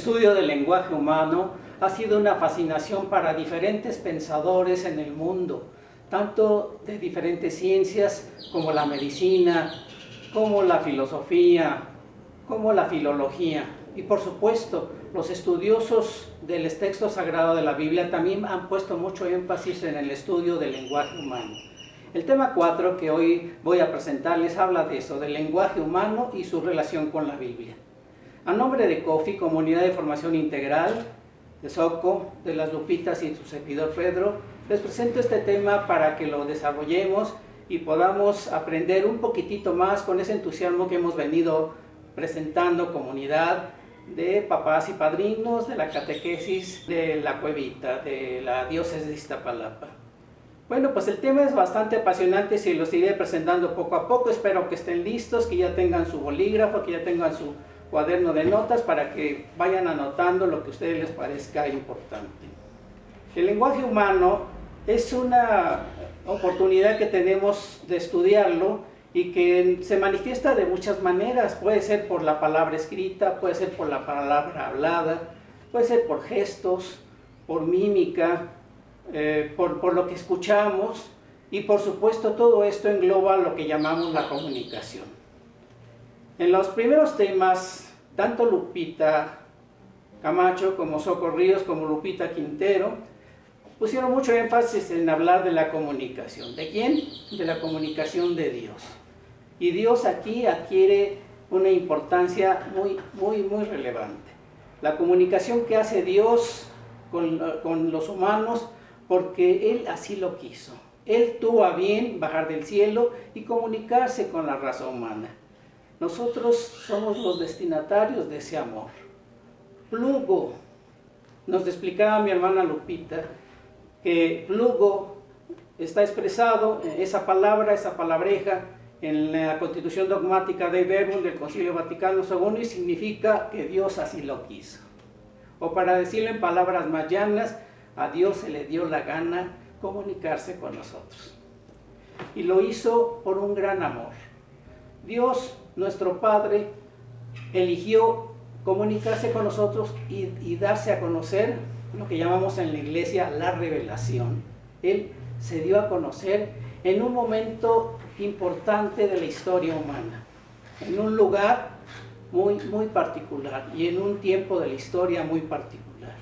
estudio del lenguaje humano ha sido una fascinación para diferentes pensadores en el mundo, tanto de diferentes ciencias como la medicina, como la filosofía, como la filología. Y por supuesto, los estudiosos del texto sagrado de la Biblia también han puesto mucho énfasis en el estudio del lenguaje humano. El tema 4 que hoy voy a presentarles habla de eso, del lenguaje humano y su relación con la Biblia. A nombre de COFI, Comunidad de Formación Integral, de SOCO, de las Lupitas y su servidor Pedro, les presento este tema para que lo desarrollemos y podamos aprender un poquitito más con ese entusiasmo que hemos venido presentando comunidad de papás y padrinos de la catequesis de la Cuevita, de la diócesis de Iztapalapa. Bueno, pues el tema es bastante apasionante, y los iré presentando poco a poco. Espero que estén listos, que ya tengan su bolígrafo, que ya tengan su cuaderno de notas para que vayan anotando lo que a ustedes les parezca importante. El lenguaje humano es una oportunidad que tenemos de estudiarlo y que se manifiesta de muchas maneras. Puede ser por la palabra escrita, puede ser por la palabra hablada, puede ser por gestos, por mímica, por lo que escuchamos, y por supuesto todo esto engloba lo que llamamos la comunicación. En los primeros temas, tanto Lupita Camacho como Soco Ríos como Lupita Quintero pusieron mucho énfasis en hablar de la comunicación. ¿De quién? De la comunicación de Dios. Y Dios aquí adquiere una importancia muy relevante. La comunicación que hace Dios con los humanos, porque Él así lo quiso. Él tuvo a bien bajar del cielo y comunicarse con la raza humana. Nosotros somos los destinatarios de ese amor. Plugo, nos explicaba mi hermana Lupita, que plugo está expresado, esa palabreja, en la Constitución Dogmática de Verbum del Concilio Vaticano II, y significa que Dios así lo quiso. O para decirlo en palabras más llanas, a Dios se le dio la gana comunicarse con nosotros. Y lo hizo por un gran amor. Dios, nuestro Padre, eligió comunicarse con nosotros y darse a conocer lo que llamamos en la iglesia la revelación. Él se dio a conocer en un momento importante de la historia humana, en un lugar muy particular y en un tiempo de la historia muy particular.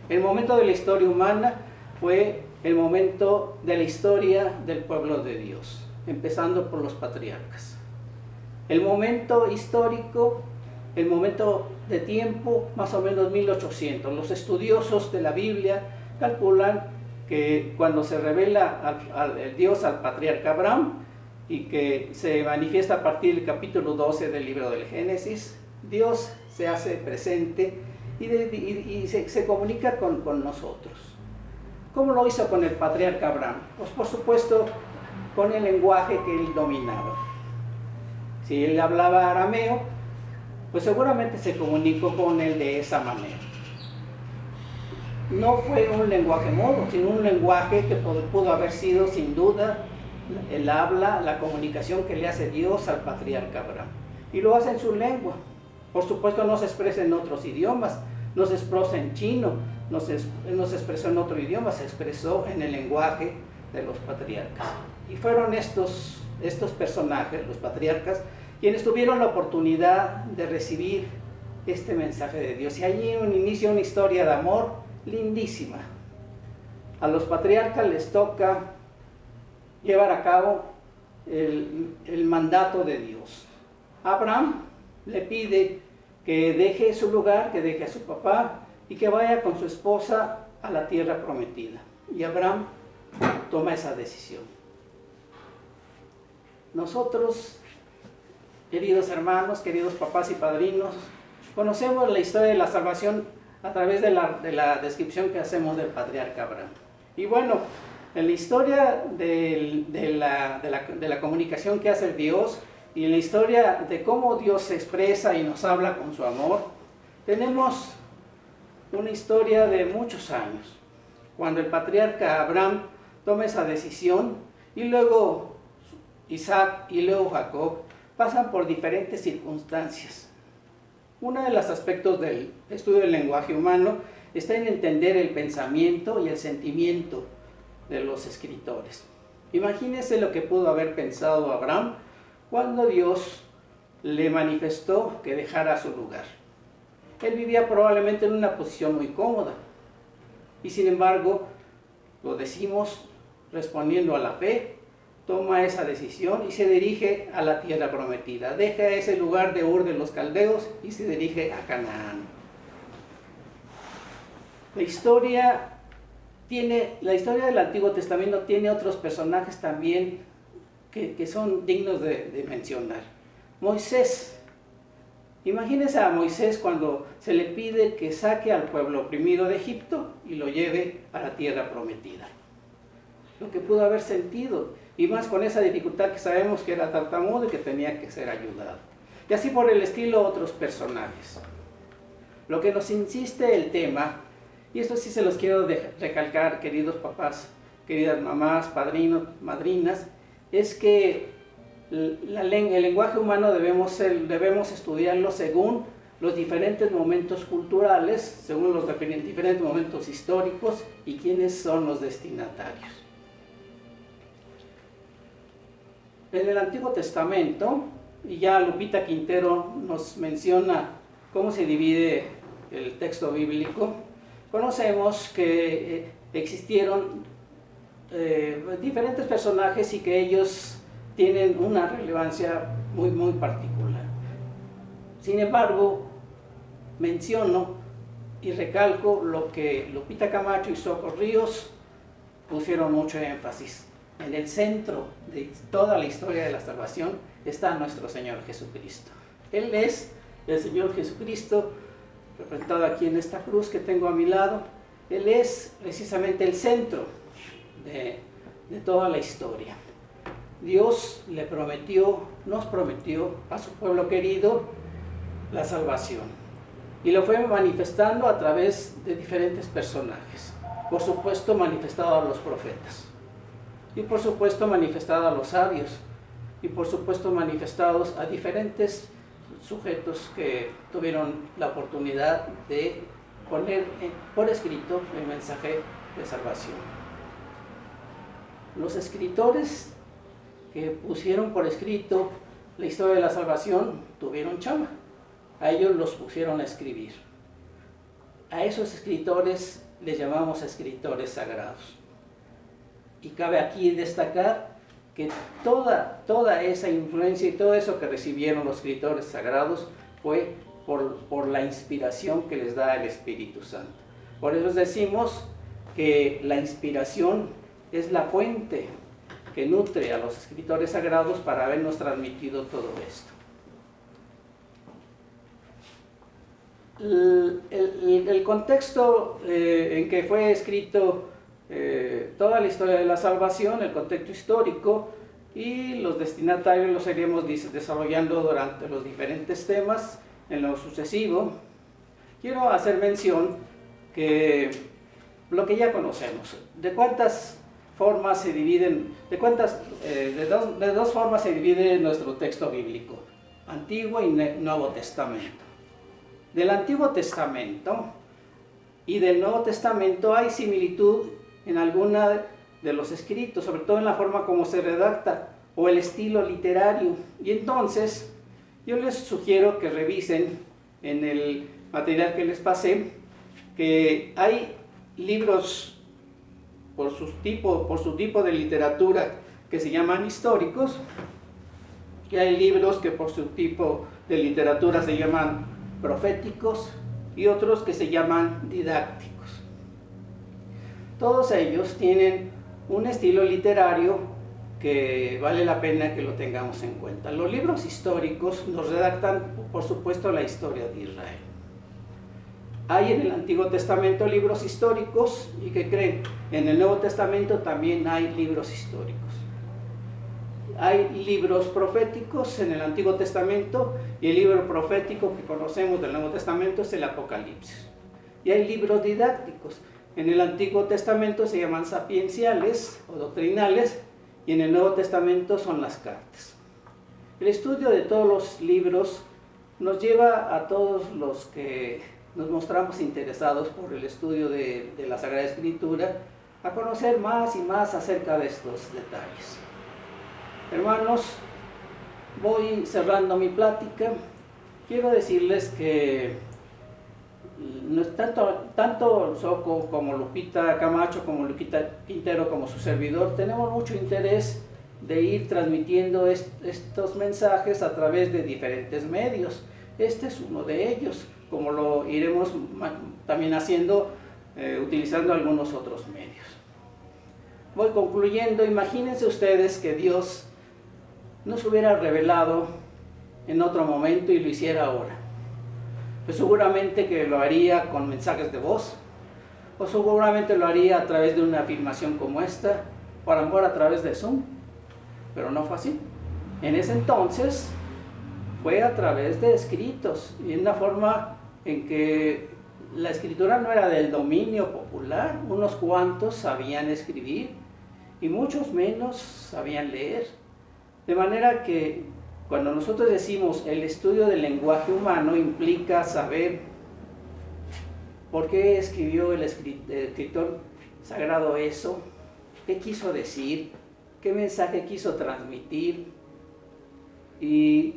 El momento de la historia humana fue el momento de la historia del pueblo de Dios, empezando por los patriarcas. El momento histórico, el momento de tiempo, más o menos 1800. Los estudiosos de la Biblia calculan que cuando se revela el Dios al patriarca Abraham y que se manifiesta a partir del capítulo 12 del libro del Génesis, Dios se hace presente y se comunica con nosotros. ¿Cómo lo hizo con el patriarca Abraham? Pues por supuesto con el lenguaje que él dominaba. Si él hablaba arameo, pues seguramente se comunicó con él de esa manera. No fue un lenguaje mudo, sino un lenguaje que pudo haber sido sin duda el habla, la comunicación que le hace Dios al patriarca Abraham. Y lo hace en su lengua. Por supuesto no se expresa en otros idiomas, no se expresa en chino, no se expresó en otro idioma, se expresó en el lenguaje de los patriarcas. Y fueron estos personajes, los patriarcas, quienes tuvieron la oportunidad de recibir este mensaje de Dios. Y allí inicia una historia de amor lindísima. A los patriarcas les toca llevar a cabo el mandato de Dios. Abraham le pide que deje su lugar, que deje a su papá y que vaya con su esposa a la tierra prometida. Y Abraham toma esa decisión. Nosotros, queridos hermanos, queridos papás y padrinos, conocemos la historia de la salvación a través de la descripción que hacemos del patriarca Abraham. Y bueno, en la historia de la comunicación que hace Dios y en la historia de cómo Dios se expresa y nos habla con su amor, tenemos una historia de muchos años, cuando el patriarca Abraham toma esa decisión y luego Isaac y luego Jacob pasan por diferentes circunstancias. Uno de los aspectos del estudio del lenguaje humano está en entender el pensamiento y el sentimiento de los escritores. Imagínense lo que pudo haber pensado Abraham cuando Dios le manifestó que dejara su lugar. Él vivía probablemente en una posición muy cómoda y sin embargo, lo decimos respondiendo a la fe, toma esa decisión y se dirige a la tierra prometida. Deja ese lugar de Ur de los Caldeos y se dirige a Canaán. La historia del Antiguo Testamento tiene otros personajes también que son dignos de mencionar. Moisés. Imagínense a Moisés cuando se le pide que saque al pueblo oprimido de Egipto y lo lleve a la tierra prometida. Lo que pudo haber sentido, y más con esa dificultad que sabemos que era tartamudo y que tenía que ser ayudado. Y así por el estilo otros personajes. Lo que nos insiste el tema, y esto sí se los quiero recalcar, queridos papás, queridas mamás, padrinos, madrinas, es que el lenguaje humano debemos estudiarlo según los diferentes momentos culturales, según los diferentes momentos históricos y quiénes son los destinatarios. En el Antiguo Testamento, y ya Lupita Quintero nos menciona cómo se divide el texto bíblico, conocemos que existieron diferentes personajes y que ellos tienen una relevancia muy, muy particular. Sin embargo, menciono y recalco lo que Lupita Camacho y Socorro Ríos pusieron mucho énfasis. En el centro de toda la historia de la salvación está nuestro Señor Jesucristo. Él es el Señor Jesucristo, representado aquí en esta cruz que tengo a mi lado. Él es precisamente el centro de toda la historia. Dios nos prometió a su pueblo querido la salvación. Y lo fue manifestando a través de diferentes personajes. Por supuesto, manifestado a los profetas. Y por supuesto, manifestado a los sabios. Y por supuesto, manifestados a diferentes sujetos que tuvieron la oportunidad de poner por escrito el mensaje de salvación. Los escritores que pusieron por escrito la historia de la salvación tuvieron chamba. A ellos los pusieron a escribir. A esos escritores les llamamos escritores sagrados. Y cabe aquí destacar que toda esa influencia y todo eso que recibieron los escritores sagrados fue por la inspiración que les da el Espíritu Santo. Por eso decimos que la inspiración es la fuente que nutre a los escritores sagrados para habernos transmitido todo esto. El contexto en que fue escrito toda la historia de la salvación, el contexto histórico y los destinatarios los iremos desarrollando durante los diferentes temas en lo sucesivo. Quiero hacer mención que lo que ya conocemos, de cuántas formas se dividen, de dos formas se divide nuestro texto bíblico, Antiguo y Nuevo Testamento. Del Antiguo Testamento y del Nuevo Testamento hay similitud en alguna de los escritos, sobre todo en la forma como se redacta o el estilo literario. Y entonces yo les sugiero que revisen en el material que les pasé, que hay libros por su tipo de literatura que se llaman históricos, que hay libros que por su tipo de literatura se llaman proféticos y otros que se llaman didácticos. Todos ellos tienen un estilo literario que vale la pena que lo tengamos en cuenta. Los libros históricos nos redactan, por supuesto, la historia de Israel. Hay en el Antiguo Testamento libros históricos y ¿qué creen? En el Nuevo Testamento también hay libros históricos. Hay libros proféticos en el Antiguo Testamento y el libro profético que conocemos del Nuevo Testamento es el Apocalipsis. Y hay libros didácticos. En el Antiguo Testamento se llaman sapienciales o doctrinales y en el Nuevo Testamento son las cartas. El estudio de todos los libros nos lleva a todos los que nos mostramos interesados por el estudio de la Sagrada Escritura a conocer más y más acerca de estos detalles. Hermanos, voy cerrando mi plática. Quiero decirles que tanto Soco como Lupita Camacho, como Lupita Quintero, como su servidor, tenemos mucho interés de ir transmitiendo estos mensajes a través de diferentes medios. Este es uno de ellos, como lo iremos también haciendo utilizando algunos otros medios. Voy concluyendo. Imagínense ustedes que Dios nos hubiera revelado en otro momento y lo hiciera ahora. Pues seguramente que lo haría con mensajes de voz, o seguramente lo haría a través de una filmación como esta, o a lo mejor a través de Zoom, pero no fue así. En ese entonces fue a través de escritos, y en una forma en que la escritura no era del dominio popular. Unos cuantos sabían escribir y muchos menos sabían leer. De manera que cuando nosotros decimos el estudio del lenguaje humano, implica saber por qué escribió el escritor sagrado eso, qué quiso decir, qué mensaje quiso transmitir. Y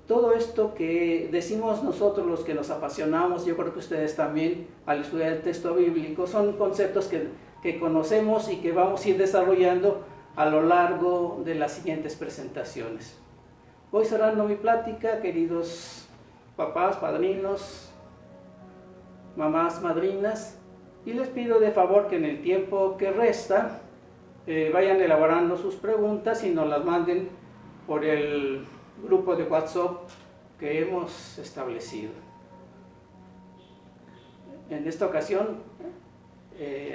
todo esto que decimos nosotros los que nos apasionamos, yo creo que ustedes también al estudiar el texto bíblico, son conceptos que conocemos y que vamos a ir desarrollando a lo largo de las siguientes presentaciones. Voy cerrando mi plática, queridos papás, padrinos, mamás, madrinas, y les pido de favor que en el tiempo que resta vayan elaborando sus preguntas y nos las manden por el grupo de WhatsApp que hemos establecido. En esta ocasión,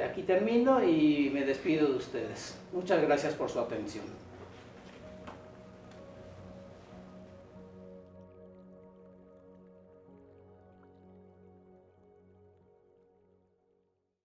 aquí termino y me despido de ustedes. Muchas gracias por su atención.